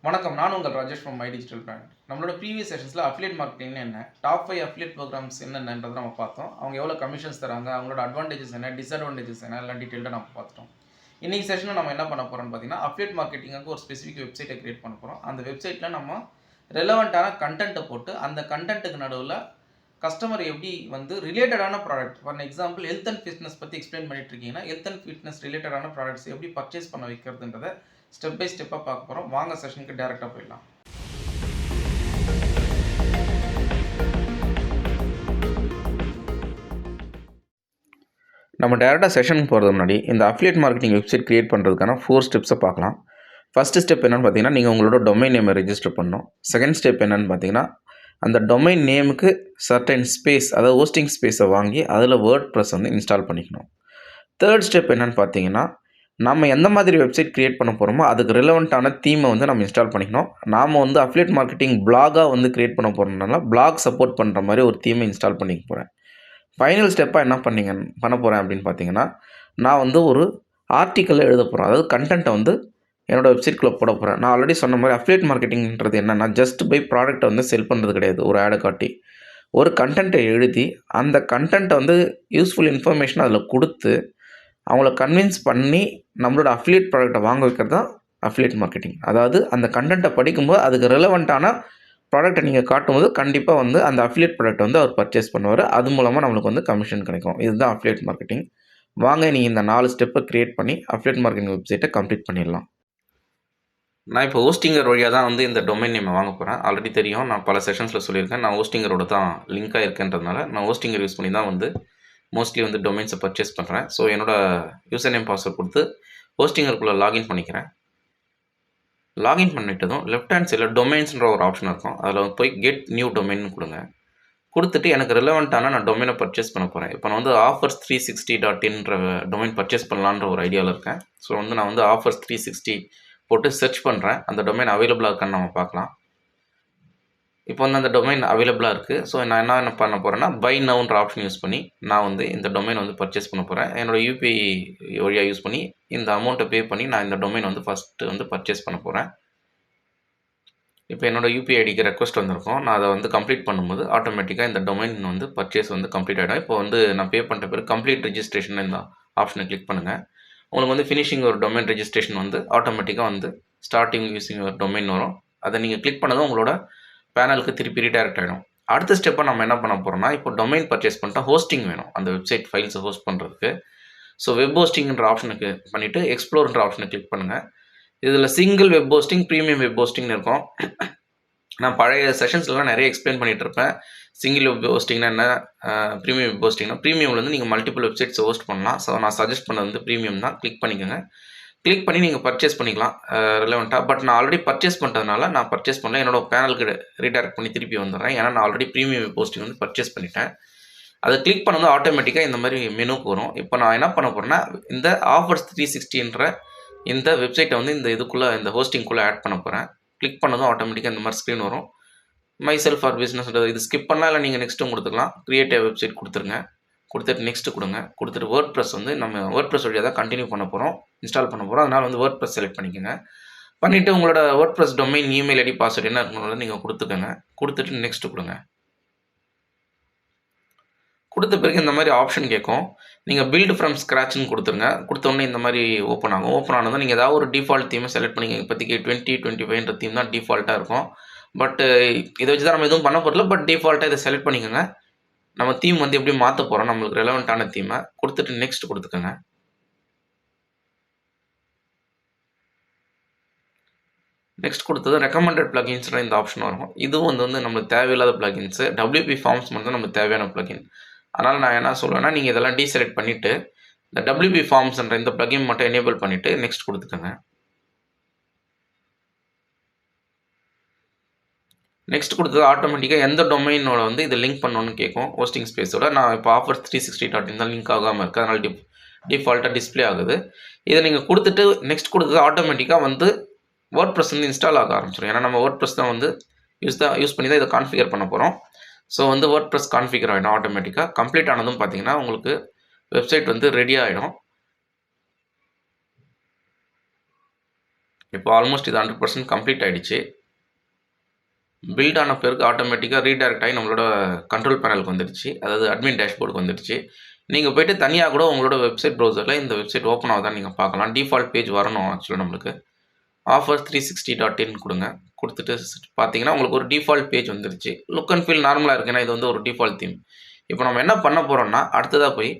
வணக்கம். நான் உங்கள் Rajesh from my digital brand. நம்மளோட ப்ரீவியஸ் செஷன்ஸில் அஃபிலியேட் மார்க்கெட்டிங்னா என்ன, டாப் 5 அஃபிலியேட் ப்ரோக்ராம்ஸ் என்னென்னன்றதை நம்ம பார்த்தோம். அவங்க எவ்வளோ கமிஷன்ஸ் தராங்க, அவங்களோட அட்வான்டேஜஸ் என்ன, டிஸ்அட்வான்டேஜஸ் என்ன, எல்லாம் டீட்டெயிலாக நம்ம பார்த்துட்டோம். இன்றைக்கி செஷனில் நம்ம என்ன பண்ண போகிறோம்னு பார்த்தீங்கன்னா, அஃபிலியேட் மார்க்கெட்டிங்காக ஒரு ஸ்பெசிஃபிக் வெப்சைட்டை கிரியேட் பண்ண போகிறோம். அந்த வெப்சைட்டில் நம்ம ரெலவெண்ட்டான கண்டென்ட்டை போட்டு அந்த கண்டென்ட்டுக்கு நடுவில் கஸ்டமர் எப்படி ரிலேட்டடான product, for example health and fitness பற்றி எக்ஸ்பிளைன் பண்ணிட்டு இருக்கீங்கன்னா, ஹெல்த் அண்ட் ஃபிட்னஸ் ரிலேட்டடான ப்ராடக்ட்ஸ் எப்படி பர்ச்சேஸ் பண்ண வைக்கிறதுன்றதை ஸ்டெப் பை ஸ்டெப்பாக பார்க்க போகிறோம். வாங்க செஷனுக்கு டேரெக்டாக போயிடலாம். நம்ம டேரெக்டாக செஷனுக்கு போகிறது முன்னாடி இந்த அஃபிலியேட் மார்க்கெட்டிங் வெப்சைட் க்ரியேட் பண்ணுறதுக்கான 4 ஸ்டெப்ஸை பார்க்கலாம். ஃபஸ்ட்டு ஸ்டெப் என்னென்னு பார்த்தீங்கன்னா, நீங்கள் உங்களோட டொமைன் நேமை ரெஜிஸ்டர் பண்ணணும். செகண்ட் ஸ்டெப் என்னென்னு பார்த்தீங்கன்னா, அந்த டொமைன் நேமுக்கு சர்டன் ஸ்பேஸ், அதாவது ஹோஸ்டிங் ஸ்பேஸை வாங்கி அதில் வேர்ட் ப்ரெஸ் இன்ஸ்டால் பண்ணிக்கணும். தேர்ட் ஸ்டெப் என்னென்னு பார்த்தீங்கன்னா, நம்ம எந்த மாதிரி வெப்சைட் க்ரியேட் பண்ண போகிறோமோ அதுக்கு ரிலவெண்ட்டான தீமை நம்ம இன்ஸ்டால் பண்ணிக்கணும். நாம் அஃபிலியேட் மார்க்கெட்டிங் பிளாகாக க்ரியேட் பண்ண போகிறதுனால பிளாக் சப்போர்ட் பண்ணுற மாதிரி ஒரு தீமை இன்ஸ்டால் பண்ணிக்க போகிறேன். ஃபைனல் ஸ்டெப்பாக என்ன பண்ண போகிறேன் அப்படின்னு பார்த்தீங்கன்னா, நான் ஒரு ஆர்டிக்கலை எழுத போகிறேன். அதாவது கண்டென்ட்டை என்னோடய வெப்சைட்குள்ளே போட போகிறேன். நான் ஆல்ரெடி சொன்ன மாதிரி அஃபிலியேட் மார்க்கெட்டிங்கிறது என்னென்னா, ஜஸ்ட் பை ப்ராடக்ட்டை செல் பண்ணுறது கிடையாது. ஒரு ஆடை காட்டி ஒரு கண்டென்ட்டை எழுதி அந்த கண்டென்ட்டை யூஸ்ஃபுல் இன்ஃபர்மேஷன் அதில் கொடுத்து அவங்கள கன்வின்ஸ் பண்ணி நம்மளோட அஃபிலியேட் ப்ராடக்ட்டை வாங்க வைக்கிறது தான் அஃபிலியேட் மார்க்கெட்டிங். அதாவது அந்த கண்டென்ட்டை படிக்கும்போது அதுக்கு ரெலவெண்ட்டான ப்ராடக்ட்டை நீங்கள் காட்டும்போது கண்டிப்பாக அந்த அஃபிலியேட் ப்ராடக்ட் அவர் பர்ச்சேஸ் பண்ணுவார். அது மூலமாக நம்மளுக்கு கமிஷன் கிடைக்கும். இதுதான் அஃபிலியேட் மார்க்கெட்டிங். வாங்க நீங்கள் இந்த 4 ஸ்டெப்பை க்ரியேட் பண்ணி அஃபிலியேட் மார்க்கெட்டிங் வெப்சைட்டை கம்ப்ளீட் பண்ணிடலாம். நான் இப்போ ஹோஸ்டிங்கர் வழியாக தான் இந்த டொமைன் நேமை வாங்க போகிறேன். ஆல்ரெடி தெரியும், நான் பல செஷன்ஸில் சொல்லியிருக்கேன். நான் ஹோஸ்டிங்கரோட தான் லிங்காக இருக்கேன்றதுனால நான் ஹோஸ்டிங்கர் யூஸ் பண்ணி தான் மோஸ்ட்லி டொமைன்ஸை பர்ச்சேஸ் பண்ணுறேன். ஸோ என்னோடய யூசர் நேம் பாஸ்வேர்ட் கொடுத்து ஹோஸ்டிங்கருக்குள்ளே லாகின் பண்ணிக்கிறேன். லாகின் பண்ணிட்டதும் லெஃப்ட் ஹேண்ட் சைடில் டொமைன்ஸ்ன்ற ஒரு ஆப்ஷன் இருக்கும். அதில் போய் கெட் நியூ டொமைன் கொடுங்க. கொடுத்துட்டு எனக்கு ரிலவெண்ட்டான நான் டொமைனை பர்ச்சேஸ் பண்ண போகிறேன். இப்போ நான் offers360.inன்ற டொமைன் பர்ச்சேஸ் பண்ணலான்ற ஒரு ஐடியாவில் இருக்கேன். ஸோ நான் offers360 போட்டு சர்ச் பண்ணுறேன். அந்த டொமைன் அவைலபிளாக இருக்கான்னு நம்ம பார்க்கலாம். இப்போ அந்த டொமைன் அவைலபிளாக இருக்குது. ஸோ நான் என்ன பண்ண போகிறேன்னா, பை நவுன்ற ஆப்ஷன் யூஸ் பண்ணி நான் இந்த டொமைன் பர்ச்சேஸ் பண்ண போகிறேன். என்னோடய யூபிஐ வழியாக யூஸ் பண்ணி இந்த அமௌண்ட்டை பே பண்ணி நான் இந்த டொமைன் ஃபஸ்ட்டு பர்ச்சேஸ் பண்ண போகிறேன். இப்போ என்னோடய யூபிஐ ஐடிக்கு ரெக்வஸ்ட் வந்திருக்கும். நான் அதை கம்ப்ளீட் பண்ணும்போது ஆட்டோமேட்டிக்காக இந்த டொமைன் பர்ச்சேஸ் கம்ப்ளீட் ஆகிடும். இப்போ நான் பே பண்ணுற பிறகு கம்ப்ளீட் ரெஜிஸ்ட்ரேஷன் இந்த ஆப்ஷனை கிளிக் பண்ணுங்கள். உங்களுக்கு ஃபினிஷிங் ஒரு டொமைன் ரெஜிஸ்ட்ரேஷன் ஆட்டோமேட்டிக்காக ஸ்டார்டிங் யூஸிங் ஒரு டொமைன் வரும். அதை நீங்கள் கிளிக் பண்ணதும் உங்களோட பேனலுக்கு திருப்பி ரீடைரக்ட் ஆகிடும். அடுத்த ஸ்டெப்பை நம்ம என்ன பண்ண போகிறோம்னா, இப்போ டொமைன் பர்ச்சேஸ் பண்ணிட்டா ஹோஸ்டிங் வேணும் அந்த வெப்சைட் ஃபைல்ஸை ஹோஸ்ட் பண்ணுறதுக்கு. ஸோ வெப் ஹோஸ்டிங்ன்ற ஆப்ஷனுக்கு பண்ணிவிட்டு எக்ஸ்ப்ளோர்ன்ற ஆப்ஷனை கிளிக் பண்ணுங்கள். இதில் single web hosting, premium web ஹோஸ்டிங்னு இருக்கும். நான் பழைய செஷன்ஸ்லாம் நிறைய எக்ஸ்பிளைன் பண்ணிகிட்டு இருப்பேன். சிங்கிள் வெப் ஹோஸ்டிங்னா என்ன, ப்ரீமியம் வெப் ஹோஸ்டிங்னா ப்ரீமியமில் நீங்கள் மல்டிபிள் வெப்சைட்ஸ் ஹோஸ்ட் பண்ணலாம். ஸோ நான் சஜஸ்ட் பண்ணது ப்ரீமியம் தான். கிளிக் பண்ணிக்கோங்க. கிளிக் பண்ணி நீங்கள் பர்ச்சேஸ் பண்ணிக்கலாம் ரிலவெண்ட்டாக. பட் நான் ஆல்ரெடி பர்ச்சேஸ் பண்ணுறதுனால நான் பர்ச்சேஸ் பண்ணல. என்னோட பேனலுக்கு ரீடைரக்ட் பண்ணி திருப்பி வந்துடுறேன். ஏன்னா நான் ஆல்ரெடி ப்ரீமியம் போஸ்டிங் பர்ச்சேஸ் பண்ணிட்டேன். அதை கிளிக் பண்ணது ஆட்டோமேட்டிக்காக இந்த மாதிரி மெனுக்கு வரும். இப்போ நான் என்ன பண்ண போகிறேன்னா, இந்த offers360ன்ற இந்த வெப்சைட்டை இந்த இதுக்குள்ளே இந்த ஹோஸ்டிங்குள்ளே ஆட் பண்ண போகிறேன். கிளிக் பண்ணதும் ஆட்டோமேட்டிக்காக இந்த மாதிரி ஸ்க்ரீன் வரும். மை செல்ஃப் ஆர் பிஸ்னஸ், இது ஸ்கிப் பண்ணலாம், இல்லை நீங்கள் நெக்ஸ்ட்டும் கொடுத்துக்கலாம். கிரியேட்டிவ் வெப்சைட் கொடுத்துருங்க. கொடுத்துட்டு நெக்ஸ்ட்டு கொடுங்க. கொடுத்துட்டு வேர்ட் ப்ரெஸ் நம்ம வேர்ட் ப்ரெஸ் வழியாக தான் கண்டினியூ பண்ண போகிறோம், இன்ஸ்டால் பண்ண போகிறோம். அதனால் வேர்ட் ப்ரெஸ் செலக்ட் பண்ணிக்கோங்க. பண்ணிவிட்டு உங்களோட WordPress domain, email ID, password என்ன இருக்கணும்னு நீங்கள் கொடுத்துக்கோங்க. கொடுத்துட்டு நெக்ஸ்ட்டு கொடுங்க. கொடுத்த பிறகு இந்த மாதிரி ஆப்ஷன் கேட்கும். நீங்கள் பில்டு ஃப்ரம் ஸ்க்ராட்ச்னு கொடுத்துருங்க. கொடுத்தோடனே இந்த மாதிரி ஓப்பன் ஆகும். ஓப்பன் ஆனதும் நீங்கள் ஏதாவது ஒரு டிஃபால்ட் தீமை செலக்ட் பண்ணிங்க. இப்போதைக்கு 2025ன்ற தீம் தான் டிஃபால்ட்டாக இருக்கும். பட் இதை வச்சு தான் நம்ம எதுவும் பண்ண போகிறல. பட் டிஃபால்ட்டாக இதை செலக்ட் பண்ணிக்கோங்க. நம்ம தீம் எப்படி மாற்ற போகிறோம், நம்மளுக்கு ரெலவெண்ட்டான தீமை கொடுத்துட்டு நெக்ஸ்ட் கொடுத்துக்கோங்க. நெக்ஸ்ட் கொடுத்தது ரெக்கமெண்டட் பிளகின்ஸ்ன்ற இந்த ஆப்ஷன் வரும். இதுவும் நம்மளுக்கு தேவையில்லாத பிளகின்ஸு. WP ஃபார்ம்ஸ் மட்டும் தான் நமக்கு தேவையான பிளகின். அதனால் நான் என்ன சொல்லுவேன்னா, நீங்கள் இதெல்லாம் டீசெலக்ட் பண்ணிவிட்டு இந்த WP ஃபார்ம்ஸ்ன்ற இந்த பிளகின் மட்டும் எனேபிள் பண்ணிவிட்டு நெக்ஸ்ட் கொடுத்துக்கோங்க. நெக்ஸ்ட் கொடுத்தது ஆட்டோமேட்டிக்காக எந்த டொமைனோட இது லிங்க் பண்ணணும்னு கேட்கும். ஹோஸ்டிங் ஸ்பேஸோட நான் இப்போ offers360.in தான் லிங்க் ஆகாமல் இருக்குது. அதனால் டிஃபால்ட்டாக டிஸ்பிளே ஆகுது. இதை நீங்கள் கொடுத்துட்டு நெக்ஸ்ட் கொடுத்தது ஆட்டோமேட்டிக்காக வேர்ட் ப்ரெஸ் இன்ஸ்டால் ஆக ஆரம்பிச்சிடும். ஏன்னா நம்ம வேர்ட் ப்ரெஸ் தான் யூஸ் பண்ணி தான் இதை கான்ஃபிகர் பண்ண போகிறோம். ஸோ வேர்ட் ப்ரெஸ் கான்ஃபிகர் ஆகிடும் ஆட்டோமேட்டிக்காக. கம்ப்ளீட் ஆனதும் பார்த்தீங்கன்னா உங்களுக்கு வெப்சைட் ரெடி ஆகிடும். இப்போ ஆல்மோஸ்ட் இது 100% கம்ப்ளீட் ஆகிடுச்சு. பில்ட் ஆன பிறகு ஆட்டோமேட்டிக்காக ரீடைரக்ட் ஆகி நம்மளோட கண்ட்ரோல் பேனலுக்கு வந்துடுச்சு, அதாவது அட்மின் டேஷ்போர்டுக்கு வந்துடுச்சு. நீங்கள் போய்ட்டு தனியாக கூட உங்களோட வெப்சைட் ப்ரௌசரில் இந்த வெப்சைட் ஓப்பன் ஆகுதான்னு நீங்கள் பார்க்கலாம். டிஃபால்ட் பேஜ் வரணும். ஆக்சுவலாக நம்மளுக்கு offers360.in கொடுங்க. கொடுத்துட்டு பார்த்தீங்கன்னா உங்களுக்கு ஒரு டிஃபால்ட் பேஜ் வந்துருச்சு. லுக் அண்ட் ஃபீல் நார்மலாக இருக்குது, ஏன்னா இது வந்து ஒரு டிஃபால்ட் தீம். இப்போ நம்ம என்ன பண்ண போகிறோம்னா, அடுத்ததாக போய்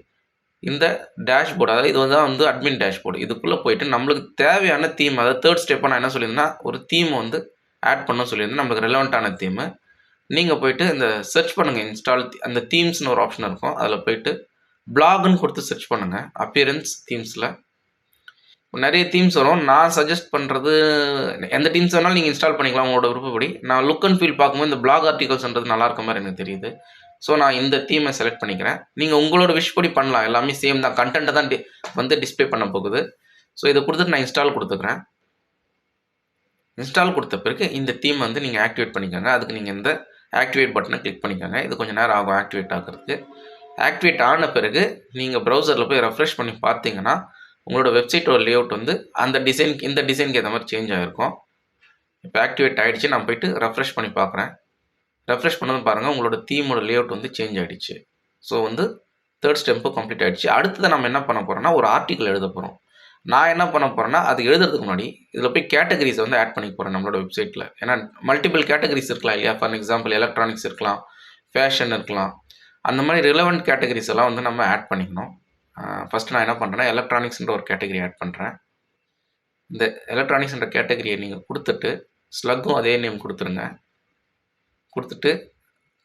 இந்த டேஷ்போர்டு, அதாவது இது வந்து அட்மின் டேஷ்போர்டு, இதுக்குள்ளே போயிட்டு நம்மளுக்கு தேவையான தீம், அதாவது தேர்ட் ஸ்டெப்பாக நான் என்ன சொல்லியிருந்தேன்னா, ஒரு தீம் வந்து ஆட் பண்ண சொல்லியிருந்தேன். நம்மளுக்கு ரெலவெண்ட்டான தீமு நீங்கள் போய்ட்டு இந்த சர்ச் பண்ணுங்கள். இன்ஸ்டால் அந்த தீம்ஸ்னு ஒரு ஆப்ஷன் இருக்கும், அதில் போய்ட்டு பிளாக்னு கொடுத்து சர்ச் பண்ணுங்கள். அப்பியரன்ஸ் தீம்ஸில் நிறைய தீம்ஸ் வரும். நான் சஜஸ்ட் பண்ணுறது, எந்த தீம்ஸ் வேணாலும் நீங்கள் இன்ஸ்டால் பண்ணிக்கலாம் உங்களோட விருப்பப்படி. நான் லுக் அண்ட் ஃபீல் பார்க்கும்போது இந்த பிளாக் ஆர்டிகல்ஸ்ன்றது நல்லா இருக்க மாதிரி எனக்கு தெரியுது. ஸோ நான் இந்த தீமை செலக்ட் பண்ணிக்கிறேன். நீங்கள் உங்களோட விஷ் படி பண்ணலாம், எல்லாமே சேம் தான். கண்டென்ட்டை தான் வந்து டிஸ்பிளே பண்ண போகுது. ஸோ இதை கொடுத்துட்டு நான் இன்ஸ்டால் கொடுத்துக்கிறேன். இன்ஸ்டால் கொடுத்த பிறகு இந்த தீம் வந்து நீங்கள் ஆக்டிவேட் பண்ணிக்கோங்க. அதுக்கு நீங்கள் இந்த ஆக்டிவேட் பட்டனை கிளிக் பண்ணிக்கோங்க. இது கொஞ்சம் நேரம் ஆகும் ஆக்டிவேட் ஆகிறதுக்கு. ஆக்டிவேட் ஆன பிறகு நீங்கள் ப்ரௌசரில் போய் ரெஃப்ரெஷ் பண்ணி பார்த்தீங்கன்னா உங்களோட வெப்சைட்டோட லேஅவுட் வந்து அந்த டிசைனுக்கு, இந்த டிசைனுக்கு ஏற்ற மாதிரி சேஞ்ச் ஆகிருக்கும். இப்போ ஆக்டிவேட் ஆகிடுச்சு. நான் போய்ட்டு ரெஃப்ரெஷ் பண்ணி பார்க்குறேன். ரெஃப்ரெஷ் பண்ணது பாருங்கள், உங்களோட தீமோட லேஅவுட் வந்து சேஞ்ச் ஆகிடுச்சு. ஸோ வந்து தேர்ட் ஸ்டெப்பு கம்ப்ளீட் ஆகிடுச்சு. அடுத்தது நம்ம என்ன பண்ண போகிறோம்னா, ஒரு ஆர்டிக்கல் எழுத போகிறோம். நான் என்ன பண்ண போகிறேன்னா, அது எழுதுறதுக்கு முன்னாடி இதில் போய் கேட்டகரிஸை வந்து ஆட் பண்ணிக்க போகிறேன் நம்மளோட வெப்சைட்டில். ஏன்னா மல்டிபிள் கேட்டகரிஸ் இருக்கலாம் இல்லையா. ஃபார் எக்ஸாம்பிள் எலக்ட்ரானிக்ஸ் இருக்கலாம், ஃபேஷன் இருக்கலாம். அந்த மாதிரி ரிலவெண்ட் கேட்டகரிஸ் எல்லாம் வந்து நம்ம ஆட் பண்ணிக்கணும். ஃபஸ்ட்டு நான் என்ன பண்ணுறேன்னா, எலக்ட்ரானிக்ஸ்ன்ற ஒரு கேட்டகரி ஆட் பண்ணுறேன். இந்த எலக்ட்ரானிக்ஸ்ன்ற கேட்டகரியை நீங்கள் கொடுத்துட்டு ஸ்லக்கும் அதே நேம் கொடுத்துருங்க. கொடுத்துட்டு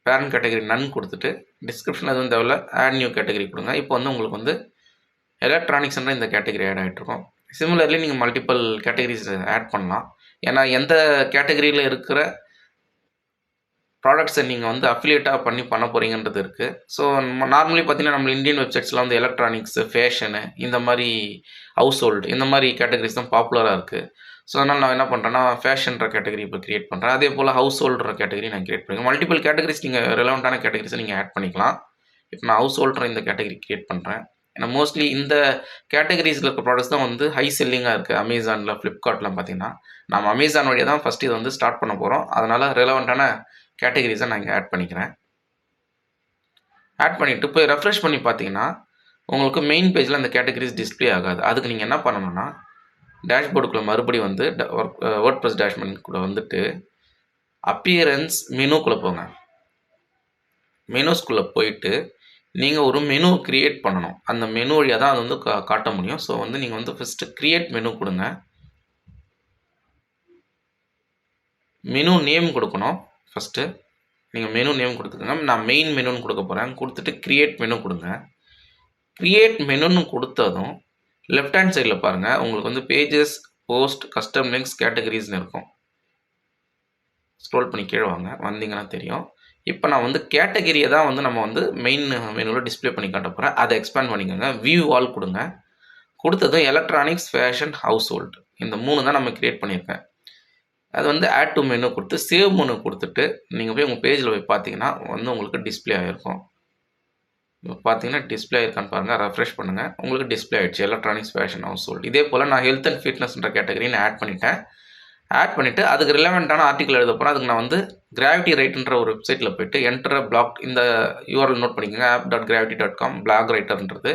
பேரண்ட் கேட்டகரி நன் கொடுத்துட்டு டிஸ்கிரிப்ஷன் எதுவும் தேவையில்ல, ஆட் நியூ கேட்டகரி கொடுங்க. இப்போ வந்து உங்களுக்கு வந்து எலக்ட்ரானிக்ஸ்ன்ற இந்த கேட்டகரி ஆட் ஆகிட்ருக்கும். சிமிலர்லி நீங்கள் மல்டிபிள் கேட்டகரிஸ் ஆட் பண்ணலாம். ஏன்னா எந்த கேட்டகரியில் இருக்கிற ப்ராடக்ட்ஸை நீங்கள் வந்து அஃபிலியேட்டாக பண்ண போகிறீங்கன்றது இருக்குது. ஸோ நார்மலி பார்த்தீங்கன்னா நம்ம இந்தியன் வெப்சைட்ஸ்லாம் வந்து எலக்ட்ரானிக்ஸு, ஃபேஷனு, இந்த மாதிரி ஹவுஸ் ஹோல்டு, இந்த மாதிரி கேட்டகரிஸ் தான் பாப்புலராக இருக்குது. ஸோ அதனால் நான் என்ன பண்ணுறேன்னா, ஃபேஷன்ற கேட்டகரி இப்போ கிரியேட் பண்ணுறேன். அதே போல் ஹவுஸ் ஹோல்டுற கேட்டகரி நான் கிரியேட் பண்ணுறேன். மல்டிபிள் கேட்டகரிஸ் நீங்கள் ரெலவெண்ட்டான கேட்டகரிஸை நீங்கள் ஆட் பண்ணிக்கலாம். இப்போ நான் ஹவுஸ் ஹோல்டுற இந்த கேட்டகரி கிரியேட் பண்ணுறேன். ஏன்னா மோஸ்ட்லி இந்த கேட்டகரிஸில் இருக்க ப்ராடக்ட்ஸ் தான் வந்து ஹை செல்லிங்காக இருக்குது. அமேசானில், ஃப்ளிப்கார்ட்லாம் பார்த்தீங்கன்னா நம்ம அமேசான் வழியாக தான் ஃபஸ்ட்டு இதை வந்து ஸ்டார்ட் பண்ண போகிறோம். அதனால் ரெலவெண்ட்டான கேட்டகரிஸை நான் இங்கே ஆட் பண்ணிக்கிறேன். ஆட் பண்ணிவிட்டு போய் ரெஃப்ரெஷ் பண்ணி பார்த்தீங்கன்னா உங்களுக்கு மெயின் பேஜில் அந்த கேட்டகரிஸ் டிஸ்பிளே ஆகாது. அதுக்கு நீங்கள் என்ன பண்ணணும்னா, டேஷ்போர்டுக்குள்ளே மறுபடியும் வந்து வேர்ட்பிரஸ் டேஷ்போர்டுக்குள்ளே வந்துட்டு அப்பியரன்ஸ் மெனுக்குள்ளே போங்க. மெனுஸ்குள்ளே போயிட்டு நீங்கள் ஒரு மெனு க்ரியேட் பண்ணணும். அந்த மெனு வழியாக தான் அது வந்து காட்ட முடியும். ஸோ வந்து நீங்கள் வந்து ஃபஸ்ட்டு க்ரியேட் மெனு கொடுங்க. மெனு நேம் கொடுக்கணும். ஃபஸ்ட்டு நீங்கள் மெனு நேம் கொடுத்துக்கோங்க. நான் மெயின் மெனுன்னு கொடுக்க போகிறேன். கொடுத்துட்டு க்ரியேட் மெனு கொடுங்க. க்ரியேட் மெனுன்னு கொடுத்ததும் லெஃப்ட் ஹேண்ட் சைடில் பாருங்கள், உங்களுக்கு வந்து பேஜஸ், போஸ்ட், கஸ்டம் லிங்க்ஸ், கேட்டகரிஸ்னு இருக்கும். ஸ்க்ரோல் பண்ணி கீழே வாங்க, வந்தீங்கன்னா தெரியும். இப்போ நான் வந்து கேட்டகரியை தான் வந்து நம்ம வந்து மெயின் மெனுவில் டிஸ்பிளே பண்ணி காட்ட போகிறேன். அதை எக்ஸ்பேண்ட் பண்ணிக்கோங்க. வியூ ஆல் கொடுங்க. கொடுத்ததும் எலக்ட்ரானிக்ஸ், ஃபேஷன், ஹவுஸ் ஹோல்டு, இந்த 3 தான் நம்ம க்ரியேட் பண்ணியிருக்கேன். அது வந்து ஆட் டு மெனு கொடுத்து சேவ் மெனு கொடுத்துட்டு நீங்கள் போய் உங்கள் பேஜில் போய் பார்த்தீங்கன்னா வந்து உங்களுக்கு டிஸ்பிளே ஆகிருக்கும். இப்போ பார்த்தீங்கன்னா டிஸ்பிளே ஆகிருக்கான்னு பாருங்கள், ரெஃப்ரெஷ் பண்ணுங்கள், உங்களுக்கு டிஸ்பிளே ஆகிடுச்சு எலக்ட்ரானிக்ஸ், ஃபேஷன், ஹவுஸ் ஹோல்டு. இதே போல் நான் ஹெல்த் அண்ட் ஃபிட்னஸ்ன்ற கேட்டகரின்னு ஆட் பண்ணிவிட்டு அதுக்கு ரிலவெண்ட்டான ஆர்டிக்கல் எழுத போகிறேன். அதுக்கு நான் வந்து கிராவிட்டி ரைட்டுன்ற ஒரு வெப்சைட்டில் போய்ட்டு என்டர் பிளாக், இந்த யூஆர்எல் நோட் பண்ணிக்கோங்க, app.gravity.com பிளாக் ரைட்டர்ன்றது.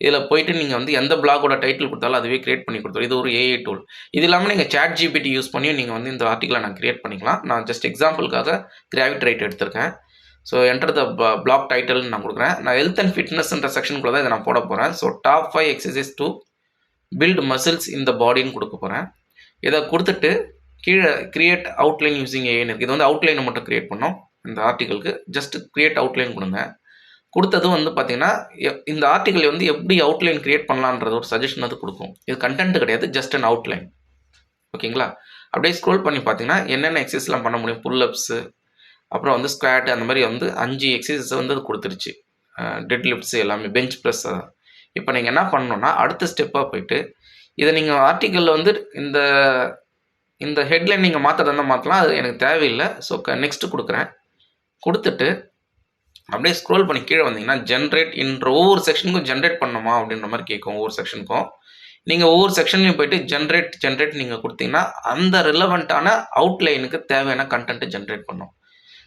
இதில் போய்ட்டு நீங்கள் வந்து எந்த பிளாகோட டைட்டில் கொடுத்தாலும் அதுவே கிரியேட் பண்ணி கொடுத்துரும். இது ஒரு ஏஐ டூல். இது இல்லாமல் நீங்கள் சாட் ஜிபிடி யூஸ் பண்ணி நீங்கள் வந்து இந்த ஆர்டிக்கலை நான் கிரியேட் பண்ணிக்கலாம். நான் ஜஸ்ட் எக்ஸாம்பிளுக்காக கிராவிட்டி ரைட் எடுத்திருக்கேன். ஸோ என்டர் த பிளாக் டைட்டில்னு நான் கொடுக்குறேன். நான் ஹெல்த் அண்ட் ஃபிட்னஸ்ன்ற செக்ஷனுக்குள்ள தான் இதை நான் போட போகிறேன். So top 5 exercise to build muscles இந்த பாடின்னு கொடுக்க போகிறேன். இதை கொடுத்துட்டு கீழே கிரியேட் அவுட்லைன் யூஸிங் ஏன்னு இருக்குது. இது வந்து அவுட்லைனை மட்டும் கிரியேட் பண்ணோம். இந்த ஆர்டிக்கலுக்கு ஜஸ்ட் கிரியேட் அவுட்லைன் கொடுங்க. கொடுத்ததும் வந்து பார்த்தீங்கன்னா இந்த ஆர்டிக்கல் வந்து எப்படி அவுட்லைன் கிரியேட் பண்ணலான்றது ஒரு சஜஷன் அது கொடுக்கும். இது கண்டென்ட் கிடையாது, ஜஸ்ட் அன் அவுட்லைன். ஓகேங்களா? அப்படியே ஸ்க்ரோல் பண்ணி பார்த்தீங்கன்னா என்னென்ன எக்ஸசைஸ்லாம் பண்ண முடியும், புல்லப்ஸு, அப்புறம் வந்து ஸ்குவாட், அந்த மாதிரி வந்து 5 எக்ஸசைஸ் வந்து அது கொடுத்துருச்சு. டெட் லிஃப்ட்ஸு எல்லாமே, பெஞ்ச் ப்ரெஸ். இப்போ நீங்கள் என்ன பண்ணணுன்னா, அடுத்த ஸ்டெப்பாக போயிட்டு இதை நீங்கள் ஆர்டிக்கலில் வந்து இந்த ஹெட்லைன் நீங்கள் மாற்றதான் மாற்றலாம், அது எனக்கு தேவையில்லை. ஸோ நெக்ஸ்ட்டு கொடுக்குறேன். கொடுத்துட்டு அப்படியே ஸ்க்ரோல் பண்ணி கீழே வந்தீங்கன்னா ஜென்ரேட் இன்ட்ரோ, ஒவ்வொரு செக்ஷனுக்கும் ஜென்ரேட் பண்ணணுமா அப்படின்ற மாதிரி கேட்கும். ஒவ்வொரு செக்ஷனுக்கும் நீங்கள் ஒவ்வொரு செக்ஷன்லையும் போயிட்டு ஜென்ரேட் நீங்கள் கொடுத்தீங்கன்னா அந்த ரிலவெண்ட்டான அவுட்லைனுக்கு தேவையான கண்டென்ட்டை ஜென்ரேட் பண்ணும்.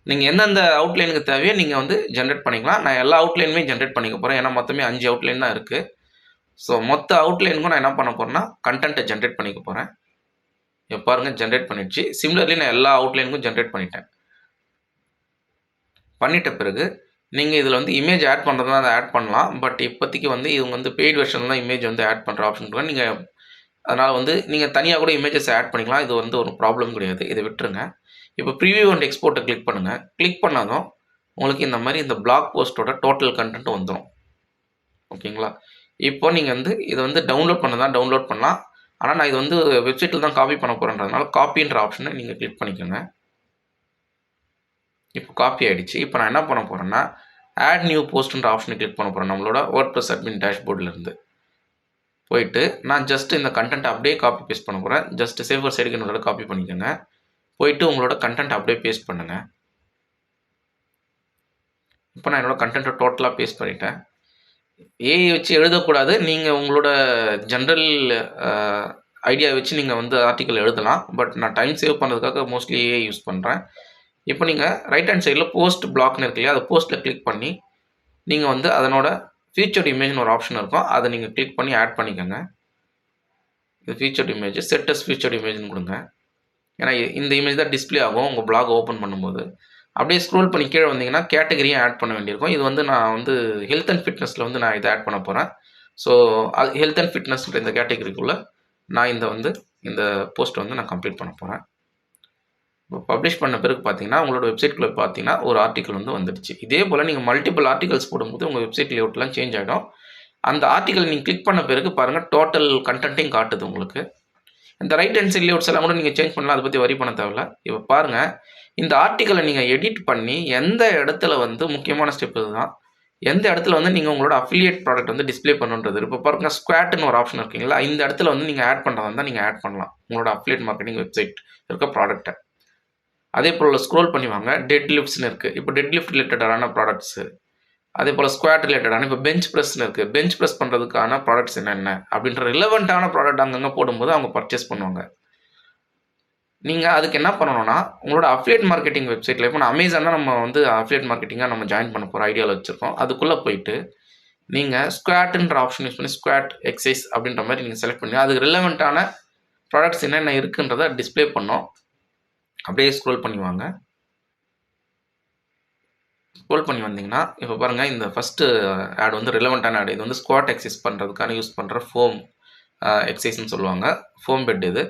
நீங்கள் எந்தெந்த அவுட்லைனுக்கு தேவையோ நீங்கள் வந்து ஜென்ரேட் பண்ணிக்கலாம். நான் எல்லா அவுட்லைனுமே ஜென்ரேட் பண்ணிக்க போகிறேன். ஏன்னா மொத்தமே 5 அவுட்லைன் தான் இருக்குது. ஸோ மொத்த அவுட்லைனுக்கும் நான் என்ன பண்ண போகிறேன்னா கண்டென்ட்டை ஜென்ரேட் பண்ணிக்க போகிறேன். இப்போ பாருங்கள் ஜென்ரேட் பண்ணிடுச்சு. சிமிலர்லி நான் எல்லா அவுட்லைனுக்கும் ஜென்ரேட் பண்ணிட்டேன். பண்ணிட்ட பிறகு நீங்கள் இதில் வந்து இமேஜ் ஆட் பண்ணுறதுனா அதை ஆட் பண்ணலாம். பட் இப்போதைக்கு வந்து இவங்க வந்து பெய்ட் வெர்ஷன் தான் இமேஜ் வந்து ஆட் பண்ணுற ஆப்ஷன் இருக்கும். நீங்கள் அதனால் வந்து நீங்கள் தனியாக கூட இமேஜஸ் ஆட் பண்ணிக்கலாம். இது வந்து ஒரு ப்ராப்ளம் கிடையாது. இதை விட்டுருங்க. இப்போ ப்ரிவியூ அண்ட் எக்ஸ்போர்ட்டை கிளிக் பண்ணுங்கள். கிளிக் பண்ணாலும் உங்களுக்கு இந்த மாதிரி இந்த பிளாக் போஸ்ட்டோட டோட்டல் கண்டென்ட் வந்துடும். ஓகேங்களா? இப்போ நீங்கள் வந்து இதை வந்து டவுன்லோட் டவுன்லோட் பண்ணலாம். ஆனால் நான் இது வந்து வெப்சைட்டில் தான் காப்பி பண்ண போகிறேன்றதுனால காப்பின்ற ஆப்ஷனை நீங்கள் கிளிக் பண்ணிக்கோங்க. இப்போ காப்பி ஆகிடுச்சு. இப்போ நான் என்ன பண்ண போகிறேன்னா ஆட் நியூ போஸ்ட்ன்ற ஆப்ஷனை கிளிக் பண்ண போகிறேன். நம்மளோட WordPress அட்மின் டேஷ்போர்ட்லேருந்து போயிட்டு நான் ஜஸ்ட் இந்த கண்டென்ட் அப்படியே காப்பி பேஸ்ட் பண்ண போகிறேன். ஜஸ்ட் சேவர் சைடுக்கு என்னோட காப்பி பண்ணிக்கோங்க. போயிட்டு உங்களோட கண்டென்ட் அப்படியே பேஸ்ட் பண்ணுங்கள். இப்போ நான் என்னோடய கண்டென்ட்டை டோட்டலாக பேஸ்ட் பண்ணிட்டேன். ஏஐ வச்சு எழுதக்கூடாது. நீங்கள் உங்களோட ஜென்ரல் ஐடியா வச்சு நீங்கள் வந்து ஆர்டிக்கல் எழுதலாம். பட் நான் டைம் சேவ் பண்ணுறதுக்காக மோஸ்ட்லி ஏஐ யூஸ் பண்ணுறேன். இப்போ நீங்கள் ரைட் ஹேண்ட் சைடில் போஸ்ட் பிளாக்னு இருக்கு இல்லையா, அதை போஸ்ட்டில் கிளிக் பண்ணி நீங்கள் வந்து அதனோட ஃபீச்சர்ட் இமேஜ்னு ஒரு ஆப்ஷன் இருக்கும். அதை நீங்கள் கிளிக் பண்ணி ஆட் பண்ணிக்கோங்க. இது ஃபீச்சர்ட் இமேஜ் செட்டஸ் ஃபீச்சர்ட் இமேஜ்னு கொடுங்க. ஏன்னா இந்த இமேஜ் தான் டிஸ்பிளே ஆகும் உங்கள் பிளாக் ஓப்பன் பண்ணும்போது. அப்படியே ஸ்க்ரோல் பண்ணி கீழே வந்தீங்கன்னா கேட்டகரியும் ஆட் பண்ண வேண்டியிருக்கும். இது வந்து நான் வந்து ஹெல்த் அண்ட் ஃபிட்னஸில் வந்து நான் இதை ஆட் பண்ண போகிறேன். ஸோ அது ஹெல்த் அண்ட் ஃபிட்னஸ்ன்ற இந்த கேட்டகரிக்குள்ளே நான் இந்த போஸ்ட்டை வந்து நான் கம்ப்ளீட் பண்ண போகிறேன். இப்போ பப்ளிஷ் பண்ண பிறகு பார்த்தீங்கன்னா உங்களோட வெப்சைட்குள்ளே பார்த்தீங்கன்னா ஒரு ஆர்டிக்கல் வந்து வந்துடுச்சு. இதே போல் நீங்கள் மல்டிபிள் ஆர்டிகல்ஸ் போடும்போது உங்கள் வெப்சைட் லேஅவுட்லாம் சேஞ்ச் ஆகிடும். அந்த ஆர்டிக்கல் நீங்கள் கிளிக் பண்ண பிறகு பாருங்கள் டோட்டல் கண்டென்ட்டையும் காட்டுது உங்களுக்கு. இந்த ரைட் ஹேண்ட் சைட் லேஅவுட்ஸ் எல்லாம் கூட நீங்கள் சேஞ்ச் பண்ணலாம். அதை பற்றி வரி பண்ண தேவையில்ல. இப்போ பாருங்கள் இந்த ஆர்டிக்கலை நீங்கள் எடிட் பண்ணி எந்த இடத்துல வந்து முக்கியமான ஸ்டெப் இதுதான், எந்த இடத்துல வந்து நீங்கள் உங்களோட அஃபிலியேட் ப்ராடக்ட் வந்து டிஸ்பிளே பண்ணுன்றது. இப்போ பாருங்கள் ஸ்குவாட்னு ஒரு ஆப்ஷன் இருக்குங்களா, இந்த இடத்துல வந்து நீங்கள் ஆட் பண்ணுறதா இருந்தால் நீங்கள் ஆட் பண்ணலாம் உங்களோட அஃபிலியேட் மார்க்கெட்டிங் வெப்சைட் இருக்க ப்ராடக்ட்டை. அதே போல் ஸ்க்ரோல் பண்ணி வாங்க. டெட் லிஃப்ட்ஸ்னு இருக்குது. இப்போ டெட் லிஃப்ட் ரிலேட்டடான ப்ராடக்ட்ஸு. அதே போல் ஸ்குவாட் ரிலேட்டடான இப்போ பெஞ்ச் ப்ரெஸ்ன்னு இருக்குது. பெஞ்ச் ப்ரெஸ் பண்ணுறதுக்கான ப்ராடக்ட்ஸ் என்னென்ன அப்படின்ற ரிலவெண்ட்டான ப்ராடக்ட் அங்கங்கே போடும்போது அவங்க பர்ச்சேஸ் பண்ணுவாங்க. நீங்கள் அதுக்கு என்ன பண்ணணும்னா உங்களோட அஃபிலியேட் மார்க்கெட்டிங் வெப்சைட்டில் இப்போ நான் அமேசான் தான் நம்ம வந்து அஃபிலியேட் மார்க்கெட்டிங்காக நம்ம ஜாயின் பண்ண போகிற ஐடியாவில் வச்சுருக்கோம். அதுக்குள்ளே போயிட்டு நீங்கள் ஸ்குவாட்ன்ற ஆப்ஷன் யூஸ் பண்ணி ஸ்குவாட் எக்ஸைஸ் அப்படின்ற மாதிரி நீங்கள் செலக்ட் பண்ணி அதுக்கு ரிலவெண்ட்டான ப்ராடக்ட்ஸ் என்னென்ன இருக்குன்றதை டிஸ்பிளே பண்ணோம். அப்படியே ஸ்க்ரோல் பண்ணி வாங்க. ஸ்க்ரோல் பண்ணி வந்தீங்கன்னா இப்போ பாருங்கள் இந்த ஃபஸ்ட்டு ஆட் வந்து ரிலவெண்ட்டான ஆட். இது வந்து ஸ்குவாட் எக்ஸசைஸ் பண்ணுறதுக்கான யூஸ் பண்ணுற ஃபோம் எக்ஸசைஸ்ன்னு சொல்லுவாங்க. ஃபோம் பெட் இது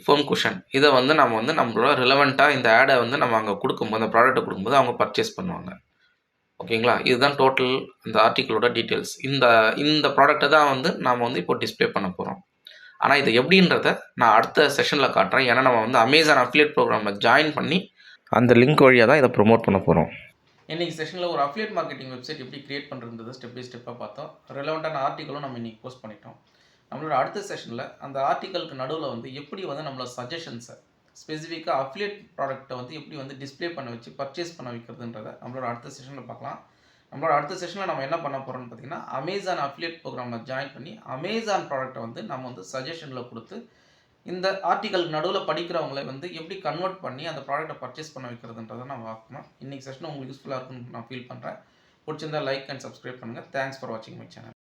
ஃபோம் குஷன். இதை வந்து நம்மளோட ரிலவெண்ட்டாக இந்த ஆடை வந்து நம்ம அங்கே கொடுக்கும்போது அந்த ப்ராடக்ட்டை கொடுக்கும்போது அவங்க பர்ச்சேஸ் பண்ணுவாங்க. ஓகேங்களா? இதுதான் டோட்டல் இந்த ஆர்டிக்கிளோட டீட்டெயில்ஸ். இந்த ப்ராடக்ட்டை தான் வந்து நாம் வந்து இப்போ டிஸ்பிளே பண்ண போகிறோம். ஆனால் இது எப்படின்றத நான் அடுத்த செஷனில் காட்டுறேன். ஏன்னா நம்ம வந்து அமேசான் அஃபிலியேட் ப்ரோக்ராமில் ஜாயின் பண்ணி அந்த லிங்க் வழியாக தான் இதை ப்ரொமோட் பண்ண போகிறோம். இன்றைக்கி செஷனில் ஒரு அஃபிலியேட் மார்க்கெட்டிங் வெப்சைட் எப்படி கிரியேட் பண்ணுறது ஸ்டெப் பை ஸ்டெப்பாக பார்த்தோம். ரெலவெண்ட்டான ஆர்டிக்கலும் நம்ம இன்றைக்கி போஸ்ட் பண்ணிட்டோம். நம்மளோட அடுத்த செஷனில் அந்த ஆர்டிக்கலுக்கு நடுவில் வந்து எப்படி வந்து நம்மளோட சஜஷன்ஸை ஸ்பெசிஃபிக்காக அஃபிலியேட் ப்ராடக்ட்டை வந்து எப்படி வந்து டிஸ்பிளே பண்ண வச்சு பர்ச்சேஸ் பண்ண வைக்கிறதுன்றதை நம்மளோட அடுத்த செஷனில் பார்க்கலாம். நம்மளோட அடுத்த செஷனில் நம்ம என்ன பண்ண போகிறோம்னு பார்த்தீங்கன்னா அமேசான் அஃபிலியேட் ப்ரோக்ராமில் ஜாயின் பண்ணி அமேசான் ப்ராடக்ட்டை வந்து நம்ம வந்து சஜஷனில் கொடுத்து இந்த ஆர்டிக்கலுக்கு நடுவில் படிக்கிறவங்களை வந்து எப்படி கன்வெர்ட் பண்ணி அந்த ப்ராடக்ட்டை பர்ச்சேஸ் பண்ண வைக்கிறதுன்றதை நம்ம பார்க்கணும். இன்றைக்கி செஷன் உங்களுக்கு யூஸ்ஃபுல்லாக இருக்குன்னு நான் ஃபீல் பண்ணுறேன். பிடிச்சிருந்தால் லைக் அண்ட் சப்ஸ்கிரைப் பண்ணுங்கள். தேங்க்ஸ் ஃபார் வாட்சிங் மை சேனல்.